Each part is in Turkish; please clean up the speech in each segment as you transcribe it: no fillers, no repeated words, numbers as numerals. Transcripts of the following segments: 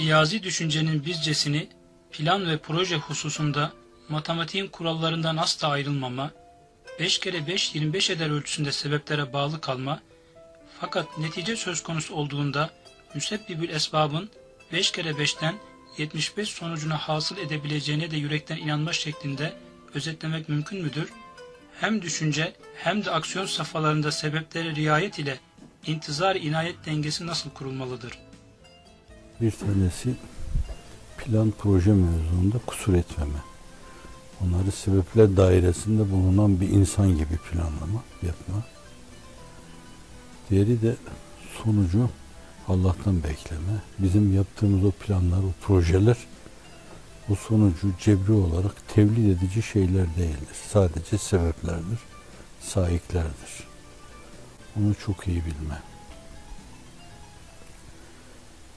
Riyazi düşüncenin bizcesini plan ve proje hususunda matematiğin kurallarından asla ayrılmama, 5 kere 5 25 eder ölçüsünde sebeplere bağlı kalma, fakat netice söz konusu olduğunda müsebbibül esbabın 5 kere 5'ten 75 sonucuna hasıl edebileceğine de yürekten inanma şeklinde özetlemek mümkün müdür? Hem düşünce hem de aksiyon safhalarında sebeplere riayet ile intizar inayet dengesi nasıl kurulmalıdır? Bir tanesi plan proje mevzuunda kusur etmeme. Onları sebepler dairesinde bulunan bir insan gibi planlama, yapma. Diğeri de sonucu Allah'tan bekleme. Bizim yaptığımız o planlar, o projeler o sonucu cebri olarak tevlid edici şeyler değildir. Sadece sebeplerdir, saiklerdir. Onu çok iyi bilme.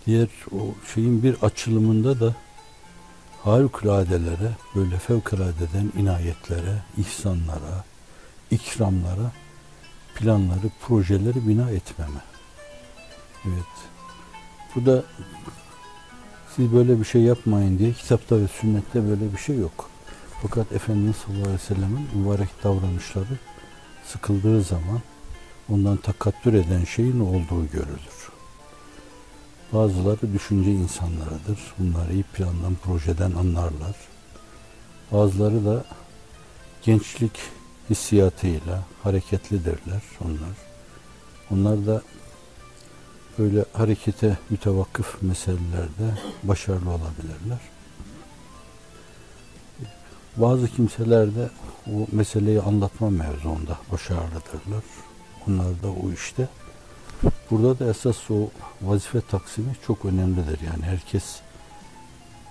Diğer o şeyin bir açılımında da harikuladelere, böyle fevkaladeden inayetlere, ihsanlara, ikramlara, planları, projeleri bina etmeme. Evet. Bu da siz böyle bir şey yapmayın diye kitapta ve sünnette böyle bir şey yok. Fakat Efendimiz sallallahu aleyhi ve sellemin mübarek davranışları sıkıldığı zaman ondan takattür eden şeyin olduğu görülür. Bazıları düşünce insanlarıdır. Bunlar iyi plandan, projeden anlarlar. Bazıları da gençlik hissiyatıyla hareketlidirler onlar. Onlar da böyle harekete mütevakkıf meselelerde başarılı olabilirler. Bazı kimseler de o meseleyi anlatma mevzuunda başarılıdırlar. Onlar da o işte. Burada da esas o vazife taksimi çok önemlidir. Yani herkes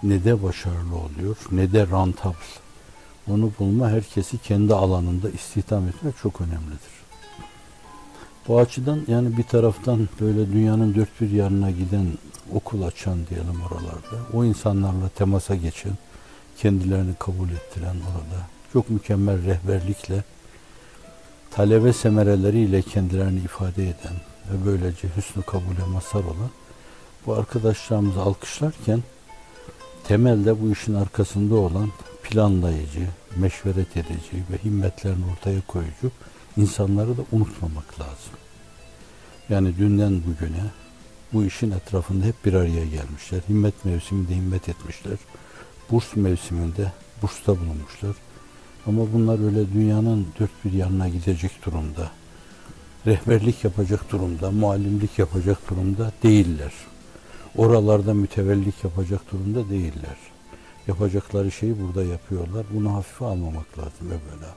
ne de başarılı oluyor, ne de rentable. Onu bulma, herkesi kendi alanında istihdam etmek çok önemlidir. Bu açıdan yani bir taraftan böyle dünyanın dört bir yanına giden, okul açan diyelim oralarda, o insanlarla temasa geçen, kendilerini kabul ettiren orada, çok mükemmel rehberlikle, talebe semereleriyle kendilerini ifade eden ve böylece hüsnü kabule mazhar olan bu arkadaşlarımızı alkışlarken temelde bu işin arkasında olan planlayıcı, meşveret edici ve himmetlerini ortaya koyucu insanları da unutmamak lazım. Yani dünden bugüne bu işin etrafında hep bir araya gelmişler. Himmet mevsiminde himmet etmişler. Burs mevsiminde bursta bulunmuşlar. Ama bunlar öyle dünyanın dört bir yanına gidecek durumda, rehberlik yapacak durumda, muallimlik yapacak durumda değiller. Oralarda mütevellik yapacak durumda değiller. Yapacakları şeyi burada yapıyorlar. Bunu hafife almamak lazım evvela.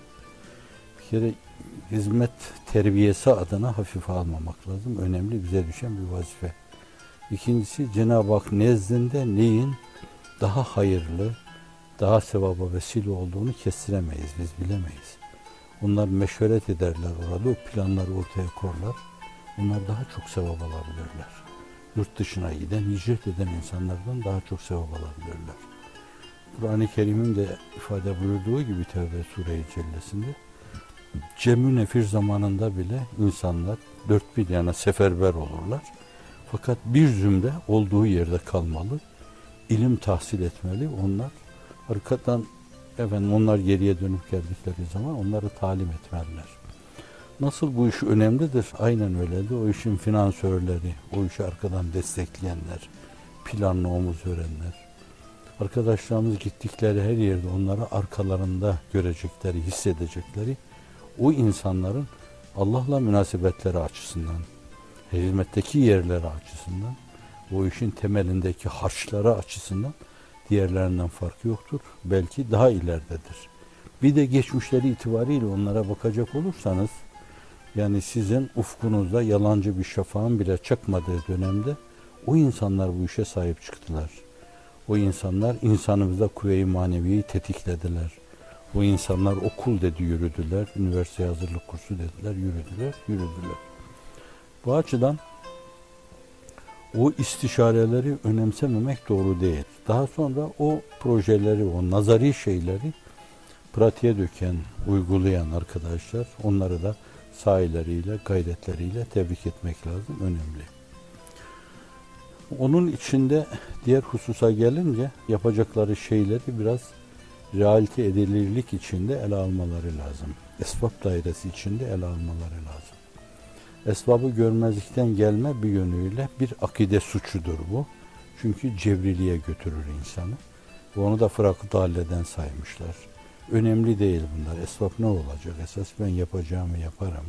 Bir kere hizmet terbiyesi adına hafife almamak lazım. Önemli, bize düşen bir vazife. İkincisi, Cenab-ı Hak nezdinde neyin daha hayırlı, daha sevaba vesile olduğunu kestiremeyiz, biz bilemeyiz. Onlar meşveret ederler orada, o planları ortaya korlar. Onlar daha çok sevap alabilirler. Yurt dışına giden, hicret eden insanlardan daha çok sevap alabilirler. Kur'an-ı Kerim'in de ifade buyurduğu gibi Tevbe Sure-i Cellesi'nde cem-ü nefir zamanında bile insanlar dört bir yana seferber olurlar. Fakat bir zümre olduğu yerde kalmalı, ilim tahsil etmeli. Onlar arkadan onlar geriye dönüp geldikleri zaman onları talim etmeliler. Nasıl bu iş önemlidir? Aynen öyledir. O işin finansörleri, o işi arkadan destekleyenler, planlı omuz verenler. Arkadaşlarımız gittikleri her yerde onları arkalarında görecekleri, hissedecekleri o insanların Allah'la münasebetleri açısından, hizmetteki yerleri açısından, o işin temelindeki harçları açısından diğerlerinden farkı yoktur. Belki daha ileridedir. Bir de geçmişleri itibariyle onlara bakacak olursanız, yani sizin ufkunuzda yalancı bir şafağın bile çakmadığı dönemde o insanlar bu işe sahip çıktılar. O insanlar insanımızda kuvve-i maneviyeyi tetiklediler. O insanlar okul dedi yürüdüler, üniversite hazırlık kursu dediler, yürüdüler. Bu açıdan o istişareleri önemsememek doğru değil. Daha sonra o projeleri, o nazari şeyleri pratiğe döken, uygulayan arkadaşlar, onları da sahileriyle, gayretleriyle tebrik etmek lazım. Önemli. Onun içinde diğer hususa gelince yapacakları şeyleri biraz realite edilirlik içinde ele almaları lazım. Esbab dairesi içinde ele almaları lazım. Esbabı görmezlikten gelme bir yönüyle bir akide suçudur bu. Çünkü cevriliğe götürür insanı. Ve onu da fırak-ı dalleden saymışlar. Önemli değil bunlar. Esbab ne olacak? Esas ben yapacağımı yaparım.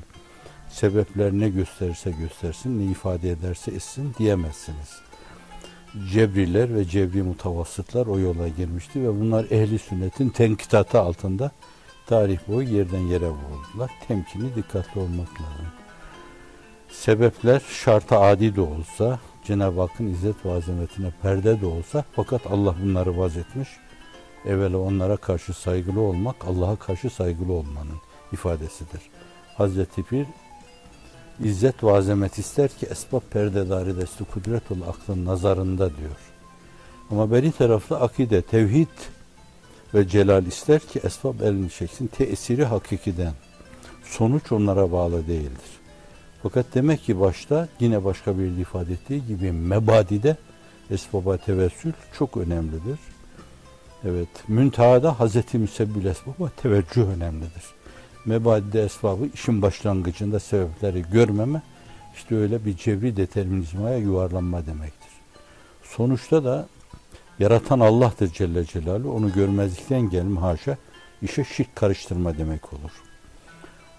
Sebepler ne gösterirse göstersin, ne ifade ederse etsin diyemezsiniz. Cebriler ve cebri mutavassıtlar o yola girmişti ve bunlar ehli sünnetin tenkitatı altında tarih boyu yerden yere vurdular. Temkinli, dikkatli olmak lazım. Sebepler şarta adi de olsa, Cenab-ı Hakk'ın izzet ve azametine perde de olsa, fakat Allah bunları vaz etmiş. Evvela onlara karşı saygılı olmak, Allah'a karşı saygılı olmanın ifadesidir. Hazreti Pir, İzzet ve azamet ister ki esbab perdedarı desti kudret ol aklın nazarında diyor. Ama beri tarafta akide, tevhid ve celal ister ki esbab elini çeksin. Tesiri hakikiden. Sonuç onlara bağlı değildir. Fakat demek ki başta yine başka bir ifade ettiği gibi mebadide esbaba tevessül çok önemlidir. Evet, müntehada Hazreti Müsebbül esbaba teveccüh önemlidir. Mebadide esbabı işin başlangıcında sebepleri görmeme, işte öyle bir cebri determinizmaya yuvarlanma demektir. Sonuçta da yaratan Allah'tır Celle Celaluhu, onu görmezlikten gelme haşa, işe şirk karıştırma demek olur.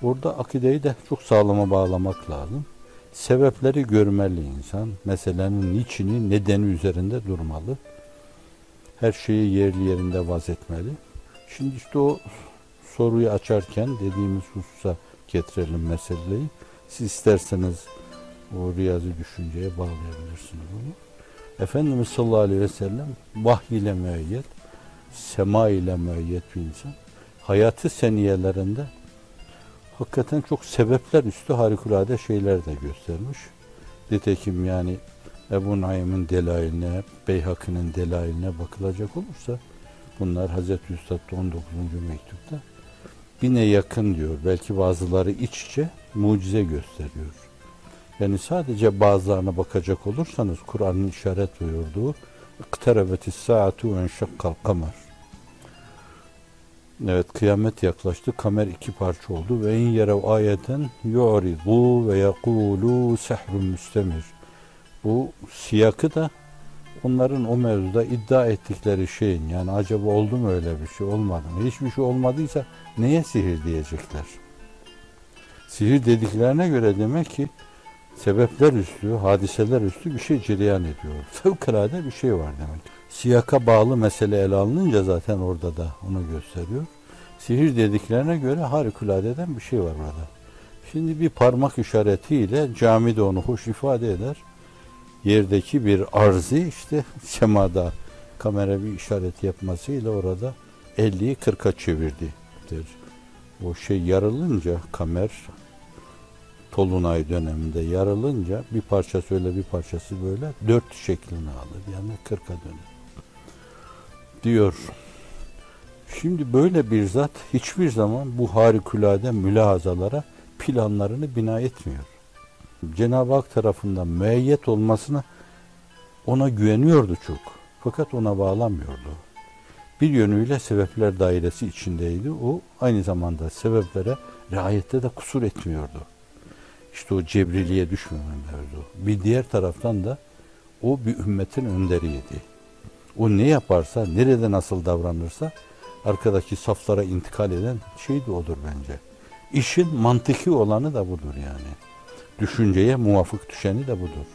Orada akideyi de çok sağlama bağlamak lazım. Sebepleri görmeli insan, meselenin niçini, nedeni üzerinde durmalı. Her şeyi yerli yerinde vaz etmeli. Şimdi işte o soruyu açarken dediğimiz hususa getirelim meseleyi. Siz isterseniz o riyazi düşünceye bağlayabilirsiniz bunu. Efendimiz sallallahu aleyhi ve sellem vahiy ile müeyyet, sema ile müeyyet bir insan. Hayatı seniyelerinde hakikaten çok sebepler üstü harikulade şeyler de göstermiş. Nitekim yani Ebu Naim'in delailine, Beyhaki'nin delailine bakılacak olursa bunlar Hazreti Üstad'da 19. mektupta bine yakın diyor. Belki bazıları iç içe mucize gösteriyor. Yani sadece bazılarına bakacak olursanız Kur'an'ın işaret buyurduğu "İkterebetis saatu ve enşakkal kamer." Evet, kıyamet yaklaştı. Kamer iki parça oldu. Ve in yerev ayeten yu'ridu ve yekulu sehrun müstemir. Bu siyakı da onların o mevzuda iddia ettikleri şeyin, yani acaba oldu mu öyle bir şey, olmadı mı? Hiçbir şey olmadıysa neye sihir diyecekler? Sihir dediklerine göre demek ki sebepler üstü, hadiseler üstü bir şey cereyan ediyor. Fevkalade bir şey var demek. Siyaka bağlı mesele ele alınınca zaten orada da onu gösteriyor. Sihir dediklerine göre harikuladeden bir şey var orada. Şimdi bir parmak işaretiyle camide onu hoş ifade eder. Yerdeki bir arzı işte semada kamera bir işaret yapmasıyla orada 50'yi 40'a çevirdidir. O şey yarılınca kamer Tolunay döneminde yarılınca bir parçası öyle bir parçası böyle 4 şeklini alır. Yani 40'a dönür. Diyor. Şimdi böyle bir zat hiçbir zaman bu harikulade mülahazalara planlarını bina etmiyor. Cenab-ı Hak tarafından müeyyet olmasına ona güveniyordu çok. Fakat ona bağlamıyordu. Bir yönüyle sebepler dairesi içindeydi. O aynı zamanda sebeplere riayette de kusur etmiyordu. İşte o cebriliğe düşmeme mevzu. Bir diğer taraftan da o bir ümmetin önderiydi. O ne yaparsa, nerede nasıl davranırsa arkadaki saflara intikal eden şey de odur bence. İşin mantıki olanı da budur yani. Düşünceye muvafık düşeni de budur.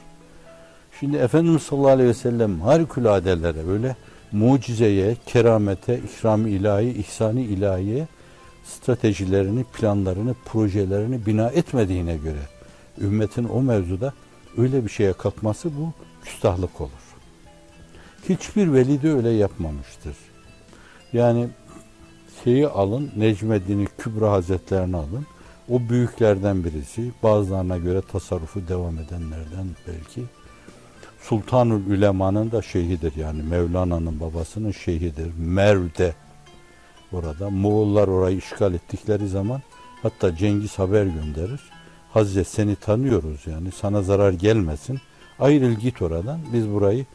Şimdi Efendimiz sallallahu aleyhi ve sellem harikuladelere böyle mucizeye, keramete, ikram-ı ilahi, ihsan-ı ilahiye stratejilerini, planlarını, projelerini bina etmediğine göre ümmetin o mevzuda öyle bir şeye kalkması bu küstahlık olur. Hiçbir veli de öyle yapmamıştır. Yani şeyi alın, Necmeddin Kübra Hazretlerini alın. O büyüklerden birisi, bazılarına göre tasarrufu devam edenlerden belki. Sultanül Ülema'nın da şeyhidir, yani Mevlana'nın babasının şeyhidir. Merv'de orada. Moğollar orayı işgal ettikleri zaman hatta Cengiz haber gönderir. Hazret seni tanıyoruz, yani sana zarar gelmesin Ayrıl git oradan, biz burayı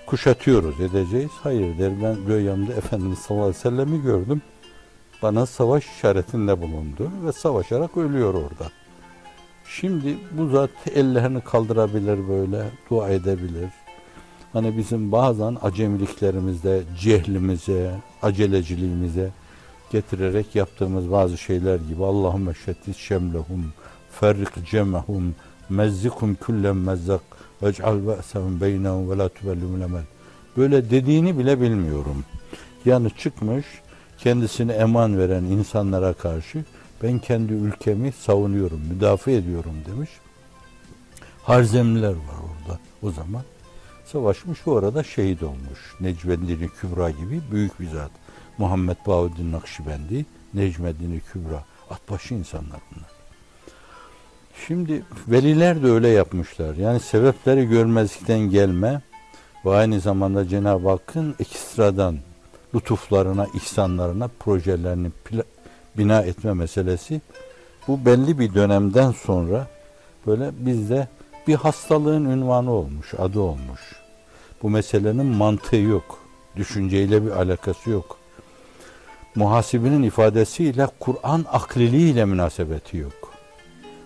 kuşatıyoruz, edeceğiz. Hayır der, ben rüyamda Efendimiz sallallahu aleyhi ve sellem'i gördüm. Bana savaş işaretinde bulundu ve savaşarak ölüyor orada. Şimdi bu zat ellerini kaldırabilir, böyle dua edebilir. Hani bizim bazen acemiliklerimizde, cehlimize, aceleciliğimize getirerek yaptığımız bazı şeyler gibi Allahümme şettis şemlehum, ferrik cemehum, mezzikum kullen mezzak, vec'al be'sehum beynehum ve la tübellihum lemel. Böyle dediğini bile bilmiyorum. Yani çıkmış kendisine eman veren insanlara karşı ben kendi ülkemi savunuyorum, müdafaa ediyorum demiş. Harzemliler var orada o zaman. Savaşmış, o arada şehit olmuş. Necmeddin Kübra gibi büyük bir zat. Muhammed Bahuddin Nakşibendi, Necmeddin Kübra. Atbaşı insanlar bunlar. Şimdi veliler de öyle yapmışlar. Yani sebepleri görmezlikten gelme ve aynı zamanda Cenab-ı Hakk'ın ekstradan lütuflarına, ihsanlarına, projelerini bina etme meselesi. Bu belli bir dönemden sonra böyle bizde bir hastalığın ünvanı olmuş, adı olmuş. Bu meselenin mantığı yok. Düşünceyle bir alakası yok. Muhasibinin ifadesiyle Kur'an akliliğiyle münasebeti yok.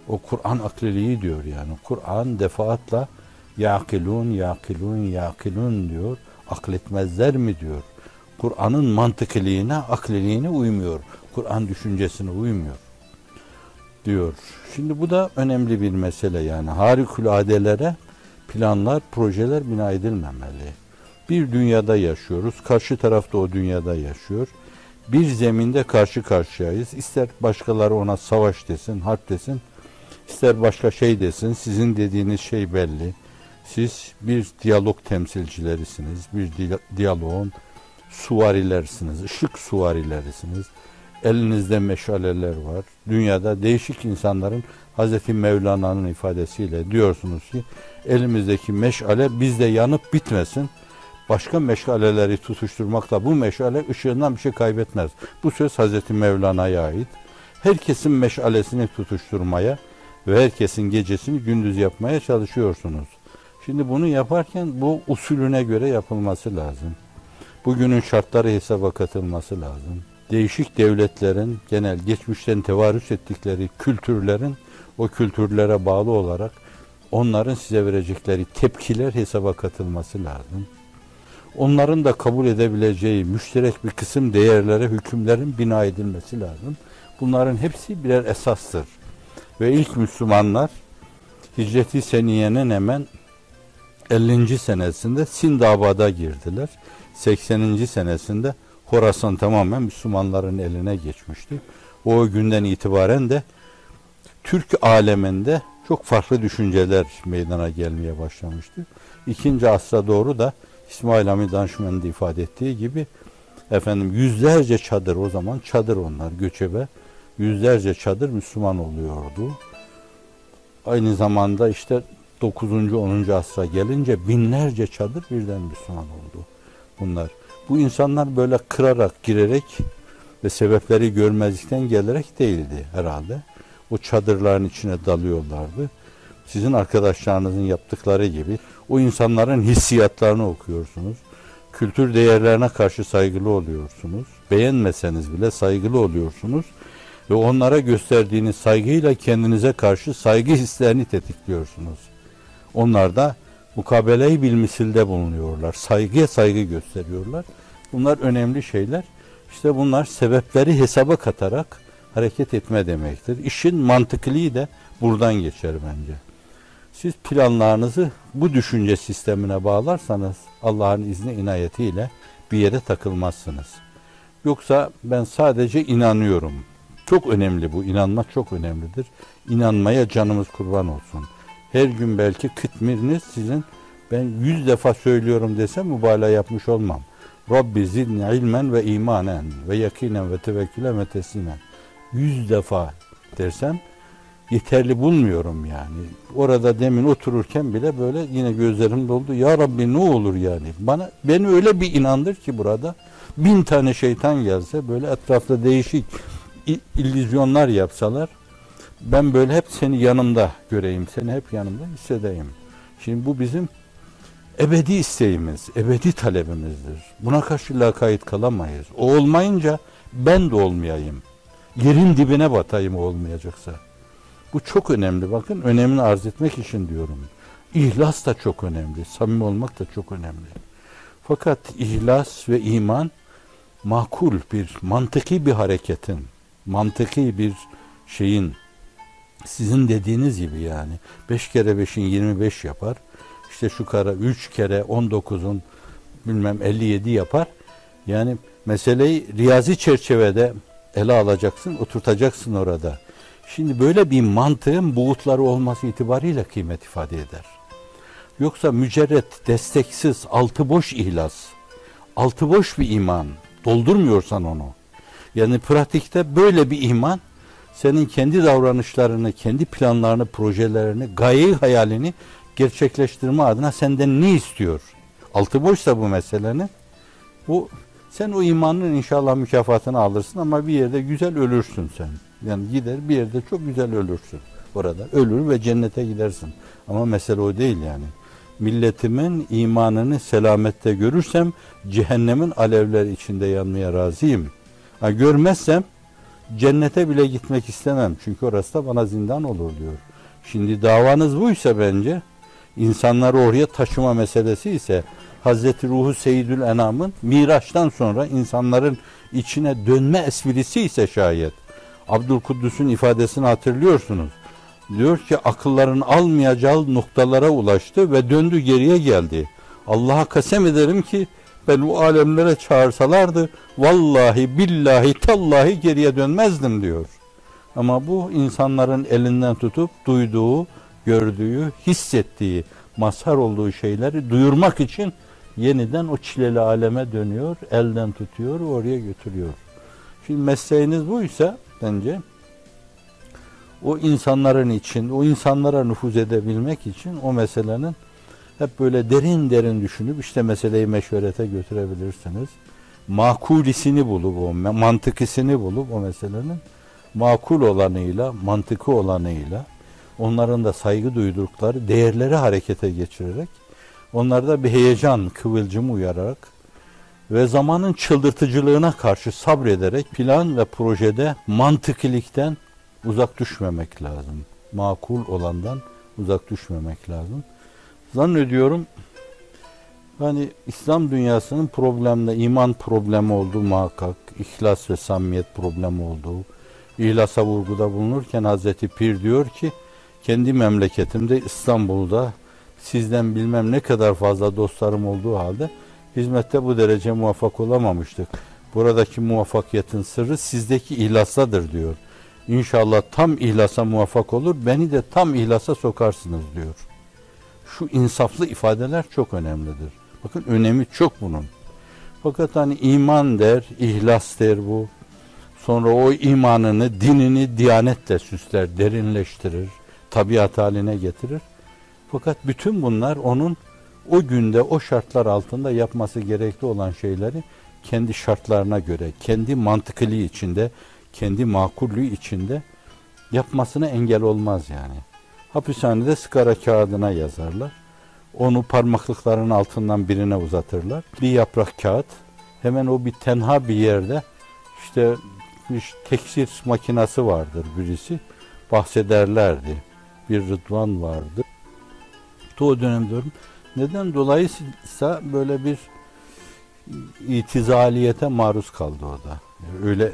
O Kur'an akliliği diyor yani. Kur'an defaatla yakilun, yakilun, yakilun diyor. Akletmezler mi diyor. Kur'an'ın mantıkiliğine, akliliğine uymuyor. Kur'an düşüncesine uymuyor diyor. Şimdi bu da önemli bir mesele yani. Harikuladelere planlar, projeler bina edilmemeli. Bir dünyada yaşıyoruz. Karşı tarafta o dünyada yaşıyor. Bir zeminde karşı karşıyayız. İster başkaları ona savaş desin, harp desin. İster başka şey desin. Sizin dediğiniz şey belli. Siz bir diyalog temsilcilerisiniz. Bir diyaloğun suvarilersiniz. Işık suvarilerisiniz. Elinizde meşaleler var. Dünyada değişik insanların Hazreti Mevlana'nın ifadesiyle diyorsunuz ki elimizdeki meşale bizde yanıp bitmesin. Başka meşaleleri tutuşturmakla bu meşale ışığından bir şey kaybetmez. Bu söz Hazreti Mevlana'ya ait. Herkesin meşalesini tutuşturmaya ve herkesin gecesini gündüz yapmaya çalışıyorsunuz. Şimdi bunu yaparken bu usulüne göre yapılması lazım. Bugünün şartları hesaba katılması lazım. Değişik devletlerin genel geçmişten tevarüs ettikleri kültürlerin o kültürlere bağlı olarak onların size verecekleri tepkiler hesaba katılması lazım. Onların da kabul edebileceği müşterek bir kısım değerlere, hükümlerin bina edilmesi lazım. Bunların hepsi birer esastır. Ve ilk Müslümanlar Hicret-i Seniye'nin hemen 50. senesinde Sindabad'a girdiler. 80. senesinde Horasan tamamen Müslümanların eline geçmişti. O günden itibaren de Türk aleminde çok farklı düşünceler meydana gelmeye başlamıştı. 2. asra doğru da İsmail Hamid Danışman'ın da ifade ettiği gibi yüzlerce çadır, o zaman çadır onlar, göçebe yüzlerce çadır Müslüman oluyordu. Aynı zamanda işte 9. 10. asra gelince binlerce çadır birden Müslüman oldu bunlar. Bu insanlar böyle kırarak, girerek ve sebepleri görmezlikten gelerek değildi herhalde. O çadırların içine dalıyorlardı. Sizin arkadaşlarınızın yaptıkları gibi o insanların hissiyatlarını okuyorsunuz. Kültür değerlerine karşı saygılı oluyorsunuz. Beğenmeseniz bile saygılı oluyorsunuz. Ve onlara gösterdiğiniz saygıyla kendinize karşı saygı hislerini tetikliyorsunuz. Onlar da mukabele-i bilmisilde bulunuyorlar. Saygıya saygı gösteriyorlar. Bunlar önemli şeyler. İşte bunlar sebepleri hesaba katarak hareket etme demektir. İşin mantıklığı da buradan geçer bence. Siz planlarınızı bu düşünce sistemine bağlarsanız Allah'ın izni inayetiyle bir yere takılmazsınız. Yoksa ben sadece inanıyorum. Çok önemli bu. İnanmak çok önemlidir. İnanmaya canımız kurban olsun. Her gün belki kıtmiriniz sizin, ben 100 defa söylüyorum desem mübalağa yapmış olmam. Rabbi zidni ilmen ve imanen ve yakinen ve tevekkülen ve teslimen. 100 defa dersem yeterli bulmuyorum yani. Orada demin otururken bile böyle yine gözlerim doldu. Ya Rabbi ne olur yani. Beni öyle bir inandır ki burada 1000 tane şeytan gelse böyle etrafta değişik illüzyonlar yapsalar ben böyle hep seni yanımda göreyim. Seni hep yanımda hissedeyim. Şimdi bu bizim ebedi isteğimiz, ebedi talebimizdir. Buna karşı lakayt kalamayız. O olmayınca ben de olmayayım. Yerin dibine batayım o olmayacaksa. Bu çok önemli. Bakın önemini arz etmek için diyorum. İhlas da çok önemli. Samimi olmak da çok önemli. Fakat ihlas ve iman makul bir, mantıki bir hareketin, mantıki bir şeyin, sizin dediğiniz gibi yani 5 kere 5'in 25 yapar. İşte şu kara 3 kere 19'un bilmem 57 yapar. Yani meseleyi riyazi çerçevede ele alacaksın, oturtacaksın orada. Şimdi böyle bir mantığın buğutları olması itibariyle kıymet ifade eder. Yoksa mücerret, desteksiz, altı boş ihlas, altı boş bir iman, doldurmuyorsan onu. Yani pratikte böyle bir iman, senin kendi davranışlarını, kendi planlarını, projelerini, gayeyi, hayalini gerçekleştirme adına senden ne istiyor? Altı boşsa bu meselenin, sen o imanın inşallah mükafatını alırsın ama bir yerde güzel ölürsün sen. Yani gider bir yerde çok güzel ölürsün. Orada ölür ve cennete gidersin. Ama mesele o değil yani. Milletimin imanını selamette görürsem cehennemin alevleri içinde yanmaya razıyım. Ha, görmezsem cennete bile gitmek istemem. Çünkü orası da bana zindan olur diyor. Şimdi davanız buysa bence insanları oraya taşıma meselesi ise Hazreti Ruhu Seyyidül Enam'ın Miraç'tan sonra insanların içine dönme esprisi ise şayet Abdülkuddus'un ifadesini hatırlıyorsunuz. Diyor ki akılların almayacağı noktalara ulaştı ve döndü geriye geldi. Allah'a kasem ederim ki ben bu alemlere çağırsalardı vallahi billahi tallahi geriye dönmezdim diyor. Ama bu insanların elinden tutup duyduğu, gördüğü, hissettiği, mazhar olduğu şeyleri duyurmak için yeniden o çileli aleme dönüyor, elden tutuyor, oraya götürüyor. Şimdi mesleğiniz buysa bence o insanların için, o insanlara nüfuz edebilmek için o meselenin hep böyle derin derin düşünüp işte meseleyi meşverete götürebilirsiniz. Makulisini bulup, o mantıkisini bulup o meselenin makul olanıyla, mantıkı olanıyla onların da saygı duydukları değerleri harekete geçirerek onlarda bir heyecan kıvılcımı uyararak ve zamanın çıldırtıcılığına karşı sabrederek plan ve projede mantıkilikten uzak düşmemek lazım. Makul olandan uzak düşmemek lazım. Zannediyorum hani İslam dünyasının problemde iman problemi olduğu muhakkak, ihlas ve samimiyet problemi olduğu, İhlasa vurguda bulunurken Hazreti Pir diyor ki kendi memleketimde İstanbul'da sizden bilmem ne kadar fazla dostlarım olduğu halde hizmette bu derece muvaffak olamamıştık. Buradaki muvaffakiyetin sırrı sizdeki ihlasadır diyor. İnşallah tam ihlasa muvaffak olur, beni de tam ihlasa sokarsınız diyor. Şu insaflı ifadeler çok önemlidir. Bakın önemi çok bunun. Fakat hani iman der, ihlas der bu. Sonra o imanını, dinini diyanetle süsler, derinleştirir, tabiat haline getirir. Fakat bütün bunlar onun o günde, o şartlar altında yapması gerekli olan şeyleri kendi şartlarına göre, kendi mantıklığı içinde, kendi makullüğü içinde yapmasına engel olmaz yani. Hapishanede sigara kağıdına yazarlar. Onu parmaklıkların altından birine uzatırlar. Bir yaprak kağıt. Hemen o bir tenha bir yerde işte bir teksir makinası vardır birisi. Bahsederlerdi. Bir Rıdvan vardı. O dönem diyorum. Neden dolayısıyla böyle bir itizaliyete maruz kaldı o da. Öyle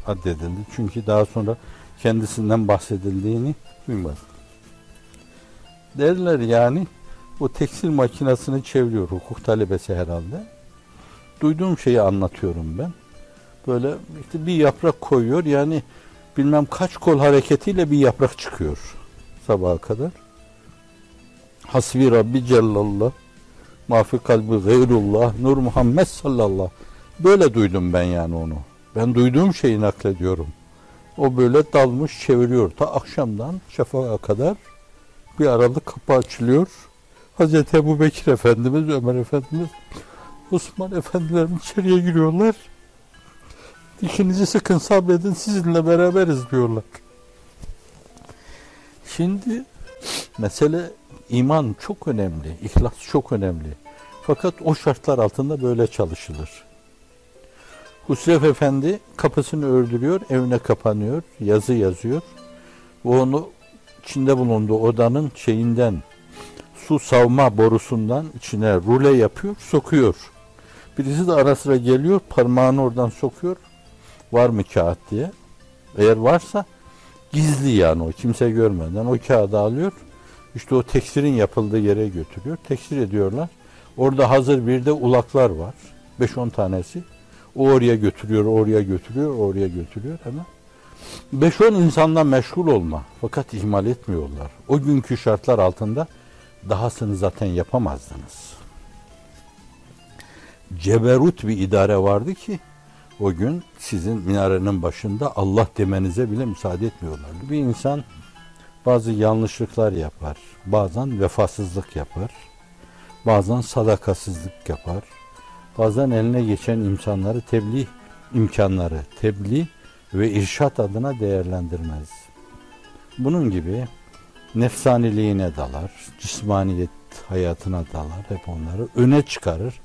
addedildi. Çünkü daha sonra kendisinden bahsedildiğini duymadım. Derler yani o tekstil makinesini çeviriyor. Hukuk talebesi herhalde. Duyduğum şeyi anlatıyorum ben. Böyle işte bir yaprak koyuyor. Yani bilmem kaç kol hareketiyle bir yaprak çıkıyor sabaha kadar. Hasbi Rabbi Cellallah, mafi kalbi gayrullah, Nur Muhammed sallallahu. Böyle duydum ben yani onu. Ben duyduğum şeyi naklediyorum. O böyle dalmış çeviriyor. Ta akşamdan şafağa kadar bir aralık kapı açılıyor. Hazreti Ebubekir Efendimiz, Ömer Efendimiz, Osman Efendilerim içeriye giriyorlar. Dişinizi sıkın sabredin sizinle beraberiz diyorlar. Şimdi mesele iman çok önemli, ihlas çok önemli. Fakat o şartlar altında böyle çalışılır. Husrev Efendi kapısını ördürüyor, evine kapanıyor, yazı yazıyor. Onu içinde bulunduğu odanın su savma borusundan içine rule yapıyor, sokuyor. Birisi de ara sıra geliyor, parmağını oradan sokuyor. Var mı kağıt diye. Eğer varsa gizli, yani o kimse görmeden o kağıdı alıyor. İşte o tekstirin yapıldığı yere götürüyor. Tekstir ediyorlar. Orada hazır bir de ulaklar var. 5-10 tanesi. O oraya götürüyor, oraya götürüyor, oraya götürüyor hemen. 5-10 insanla meşgul olma. Fakat ihmal etmiyorlar. O günkü şartlar altında dahasını zaten yapamazdınız. Ceberut bir idare vardı ki o gün sizin minarenin başında Allah demenize bile müsaade etmiyorlardı. Bir insan bazı yanlışlıklar yapar, bazen vefasızlık yapar, bazen sadakasızlık yapar, bazen eline geçen imkanları tebliğ ve irşat adına değerlendirmez. Bunun gibi nefsaniliğine dalar, cismaniyet hayatına dalar, hep onları öne çıkarır.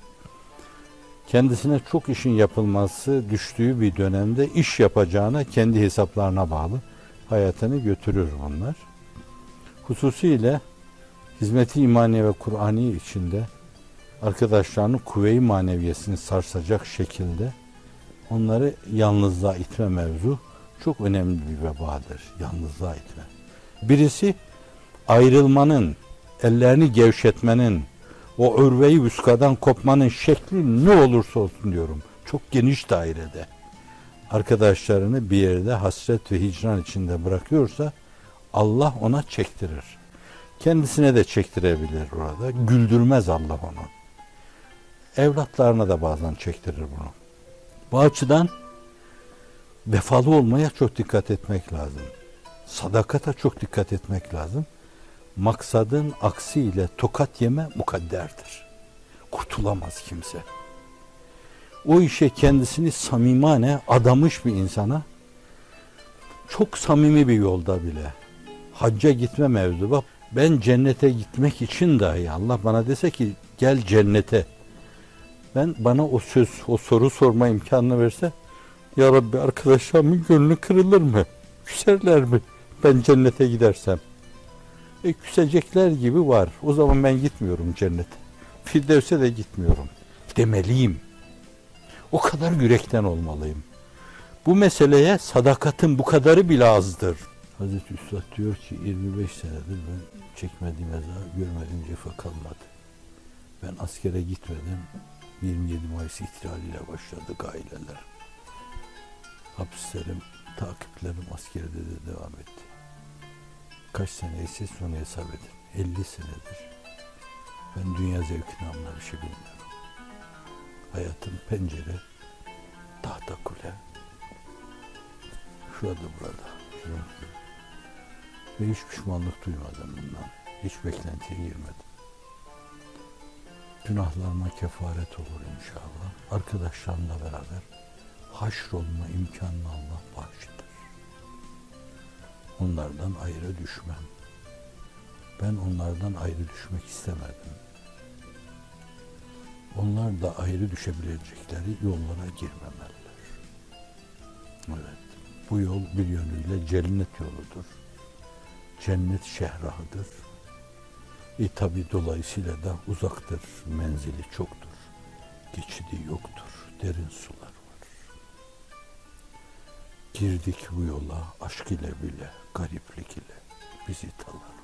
Kendisine çok işin yapılması düştüğü bir dönemde iş yapacağına kendi hesaplarına bağlı hayatını götürür bunlar. Hususiyle hizmeti imaniye ve Kur'ani içinde arkadaşlarının kuvve-i maneviyesini sarsacak şekilde onları yalnızlığa itme mevzu çok önemli bir vebadır. Yalnızlığa itme. Birisi ayrılmanın, ellerini gevşetmenin, o örve-i vüskadan kopmanın şekli ne olursa olsun diyorum. Çok geniş dairede. Arkadaşlarını bir yerde hasret ve hicran içinde bırakıyorsa Allah ona çektirir. Kendisine de çektirebilir orada. Güldürmez Allah onu. Evlatlarına da bazen çektirir bunu. Bu açıdan vefalı olmaya çok dikkat etmek lazım. Sadakata çok dikkat etmek lazım. Maksadın aksiyle tokat yeme mukadderdir. Kurtulamaz kimse. O işe kendisini samimane adamış bir insana çok samimi bir yolda bile hacca gitme mevzu. Bak, ben cennete gitmek için dahi Allah bana dese ki gel cennete, bana o soru sorma imkanını verse, ya Rabbi arkadaşlarımın gönlü kırılır mı? Küserler mi? Ben cennete gidersem. Küsecekler gibi var. O zaman ben gitmiyorum cennete. Firdevs'e de gitmiyorum demeliyim. O kadar yürekten olmalıyım. Bu meseleye sadakatin bu kadarı bile azdır. Hazreti Üstad diyor ki 25 senedir ben çekmediğim eza, görmediğim cefa kalmadı. Ben askere gitmedim. 27 Mayıs ihtilaliyle başladı gaileler. Hapislerim, takiplerim askerde de devam etti. Kaç sene ise sonra hesap edin. 50 senedir. Ben dünya zevkini anlar bir şey bilmiyorum. Hayatım pencere, tahta kule. Şurada burada. Ve hiç pişmanlık duymadım bundan. Hiç beklentiye girmedim. Günahlarıma kefaret olur inşallah. Arkadaşlarımla beraber haşrolma imkanını Allah bağışlar. Onlardan ayrı düşmem. Ben onlardan ayrı düşmek istemedim. Onlar da ayrı düşebilecekleri yollara girmemeliler. Evet, bu yol bir yönüyle cennet yoludur. Cennet şehrahıdır. Tabi dolayısıyla da uzaktır, menzili çoktur. Geçidi yoktur, derin sular var. Girdik bu yola aşk ile bile, gariplik ile bizi talar.